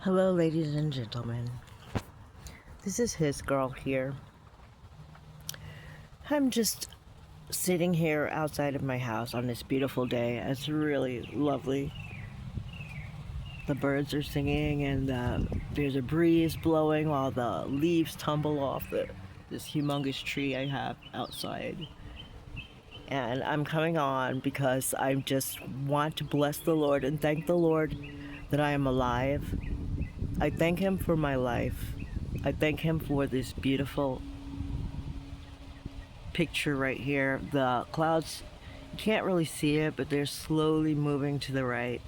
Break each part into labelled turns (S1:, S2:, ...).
S1: Hello, ladies and gentlemen. This is his girl here. I'm just sitting here outside of my house on this beautiful day. It's really lovely. The birds are singing, and there's a breeze blowing while the leaves tumble off this humongous tree I have outside. And I'm coming on because I just want to bless the Lord and thank the Lord that I am alive. I thank Him for my life. I thank Him for this beautiful picture right here. The clouds, you can't really see it, but they're slowly moving to the right.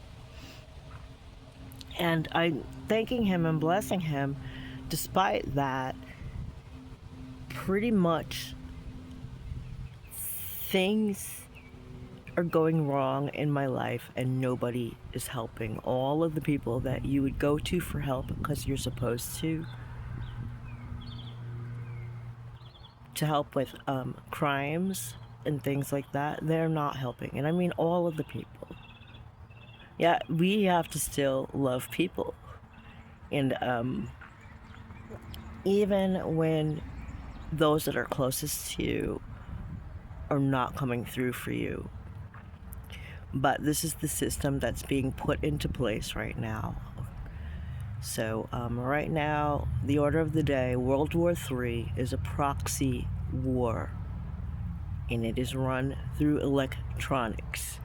S1: And I'm thanking Him and blessing Him despite that. Pretty much things are going wrong in my life and nobody is helping. All of the people that you would go to for help because you're supposed to help with crimes and things like that, they're not helping. And I mean all of the people. Yeah, we have to still love people. And even when those that are closest to you are not coming through for you. But this is the system that's being put into place right now. So right now, the order of the day, World War III is a proxy war. And it is run through electronics.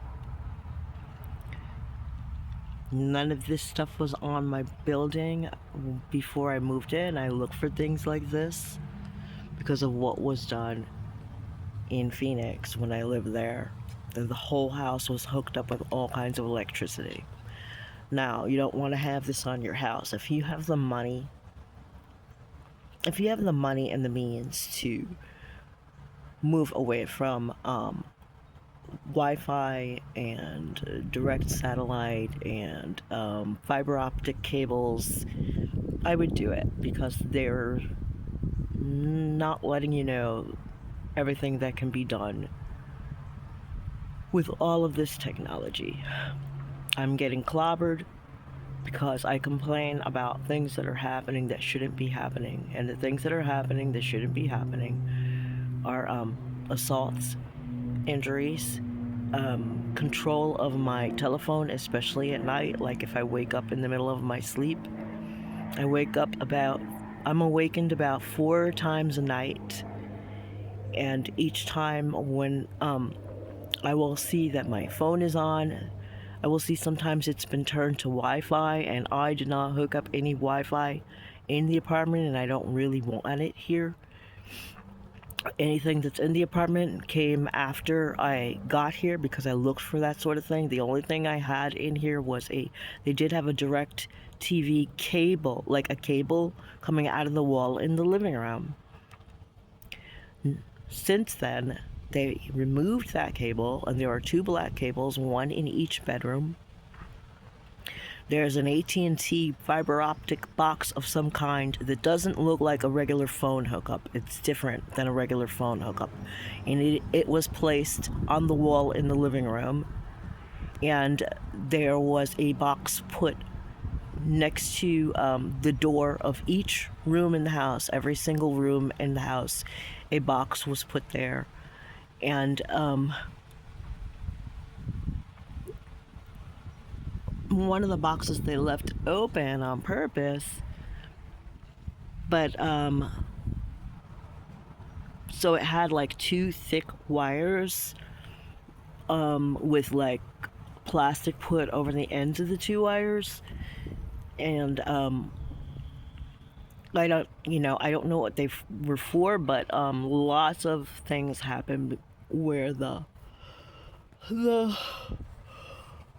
S1: None of this stuff was on my building before I moved in. I look for things like this because of what was done in Phoenix when I lived there. The whole house was hooked up with all kinds of electricity. Now, you don't want to have this on your house. If you have the money and the means to move away from Wi-Fi and direct satellite and fiber optic cables, I would do it because they're not letting you know everything that can be done with all of this technology. I'm getting clobbered because I complain about things that are happening that shouldn't be happening, and the things that are happening that shouldn't be happening are assaults, injuries, control of my telephone, especially at night. Like if I wake up in the middle of my sleep, I'm awakened about 4 times a night, and each time when I will see that my phone is on, I will see sometimes it's been turned to Wi-Fi, and I did not hook up any Wi-Fi in the apartment, and I don't really want it here. Anything that's in the apartment came after I got here because I looked for that sort of thing. The only thing I had in here was they did have a direct TV cable, like a cable coming out of the wall in the living room. Since then, they removed that cable, and there are 2 black cables, one in each bedroom. There's an AT&T fiber optic box of some kind that doesn't look like a regular phone hookup. It's different than a regular phone hookup. And it was placed on the wall in the living room. And there was a box put next to the door of each room in the house. Every single room in the house, a box was put there. And one of the boxes they left open on purpose, but so it had like 2 thick wires with like plastic put over the ends of the 2 wires, and I don't know what they were for, but lots of things happened where the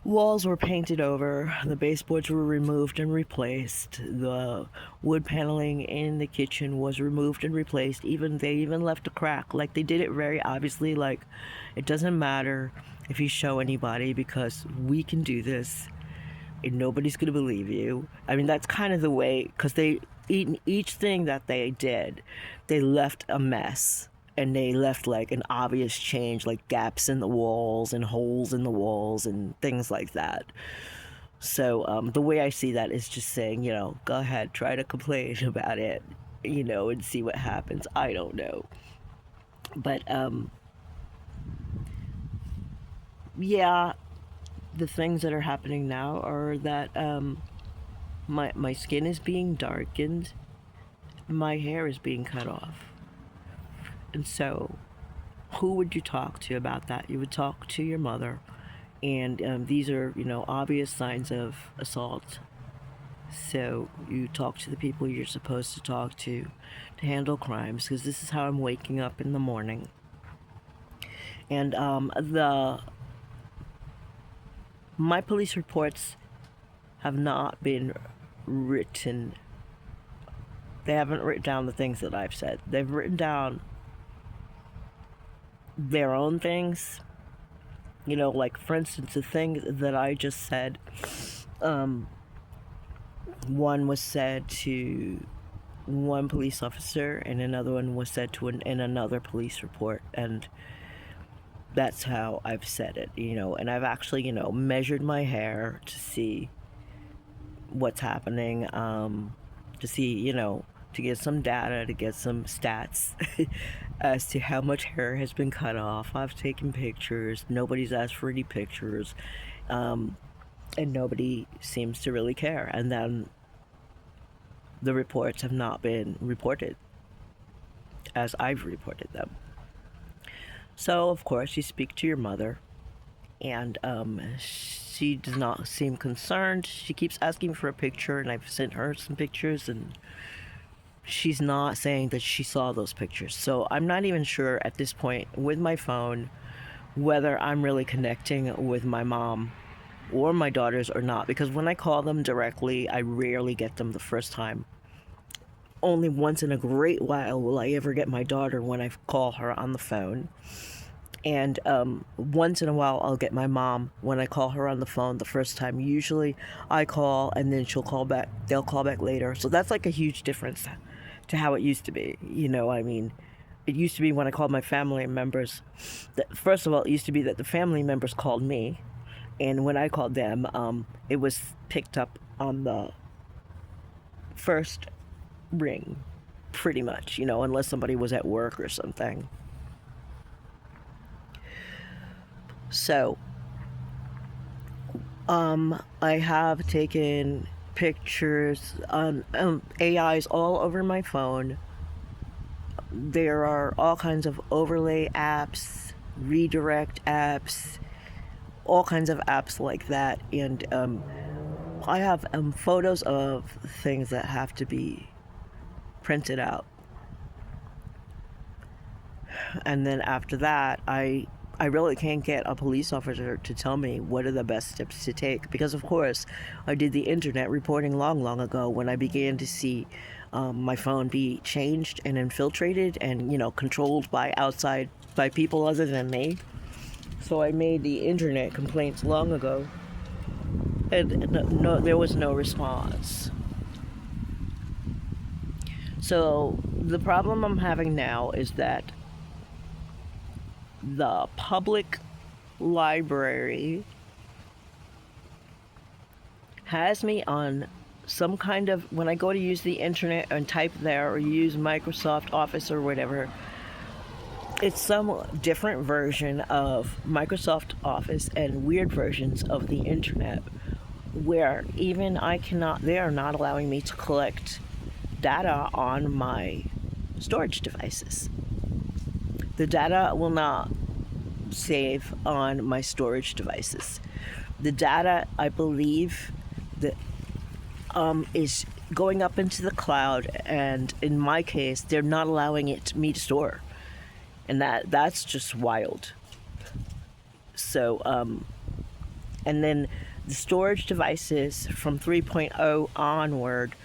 S1: walls were painted over, the baseboards were removed and replaced, the wood paneling in the kitchen was removed and replaced. They even left a crack. Like, they did it very obviously, like, it doesn't matter if you show anybody because we can do this and nobody's gonna believe you. I mean, that's kind of the way, because each thing that they did, they left a mess. And they left like an obvious change, like gaps in the walls and holes in the walls and things like that. So the way I see that is just saying, go ahead, try to complain about it, and see what happens. I don't know. But yeah, the things that are happening now are that my skin is being darkened, my hair is being cut off. And so, who would you talk to about that? You would talk to your mother. And these are, obvious signs of assault. So you talk to the people you're supposed to talk to handle crimes, because this is how I'm waking up in the morning. And my police reports have not been written. They haven't written down the things that I've said. They've written down their own things. Like, for instance, the thing that I just said, one was said to one police officer, and another one was said to in another police report, and that's how I've said it, and I've actually, measured my hair to see what's happening, to see, to get some data, to get some stats as to how much hair has been cut off. I've taken pictures. Nobody's asked for any pictures. And nobody seems to really care. And then the reports have not been reported as I've reported them. So, of course, you speak to your mother, and she does not seem concerned. She keeps asking for a picture, and I've sent her some pictures, and she's not saying that she saw those pictures. So I'm not even sure at this point with my phone whether I'm really connecting with my mom or my daughters or not, because when I call them directly, I rarely get them the first time. Only once in a great while will I ever get my daughter when I call her on the phone. And once in a while, I'll get my mom when I call her on the phone the first time. Usually I call and then she'll call back. They'll call back later. So that's like a huge difference to how it used to be. It used to be when I called my family members, that, first of all, it used to be that the family members called me. And when I called them, it was picked up on the first ring, pretty much, unless somebody was at work or something. So, I have taken pictures on AIs all over my phone. There are all kinds of overlay apps, redirect apps, all kinds of apps like that. And I have photos of things that have to be printed out. And then after that, I really can't get a police officer to tell me what are the best steps to take, because of course I did the internet reporting long ago when I began to see my phone be changed and infiltrated and controlled by people other than me. So I made the internet complaints long ago, and no, there was no response. So the problem I'm having now is that the public library has me on some kind of, when I go to use the internet and type there or use Microsoft Office or whatever, it's some different version of Microsoft Office and weird versions of the internet, where even they are not allowing me to collect data on my storage devices. The data will not save on my storage devices. The data, I believe, that is going up into the cloud, and in my case, they're not allowing me to store, and that's just wild. So, and then the storage devices from 3.0 onward